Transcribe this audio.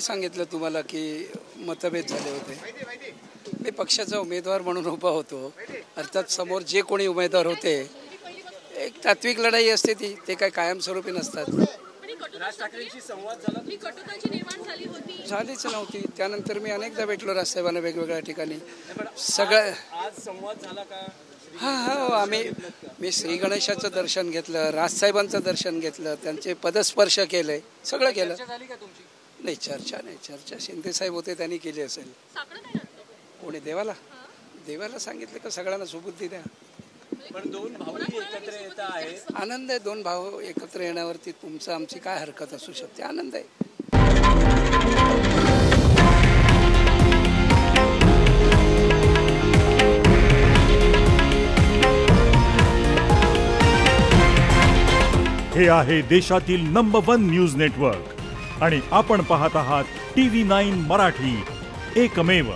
मी सांगितलं तुम्हाला की मतभेद झाले होते. मी पक्षाचा उमेदवार म्हणून उभा होतो. अर्थात समोर जे कोणी उमेदवार होते एक तात्विक लढाई असते ती, ते काय कायमस्वरूपी नसतात. राज ठाकरेंशी संवाद झाला, झालीच नव्हती. त्यानंतर मी अनेकदा भेटलो राजसाहेबांना वेगवेगळ्या ठिकाणी. सगळं आज संवाद झाला का? मी श्री गणेशाचं दर्शन घेतलं, राजसाहेबांचं दर्शन घेतलं, त्यांचे पदस्पर्श केले, सगळं केलं. झाली का तुमची? नाही, चर्चा शिंदे साहेब होते त्यांनी केली असेल. कोणी देवाला सांगितलं का सगळ्यांना सुबुद्धी द्या. पण दोन भाऊ एकत्र येत आहेत. आनंद आहे. दोन भाऊ एकत्र येण्यावरती तुमचं आमची काय हरकत असू शकते. आनंद आहे. हे आहे देशातील नंबर 1 न्यूज नेटवर्क आणि आपण पाहत आहात TV9 मराठी, एकमेव.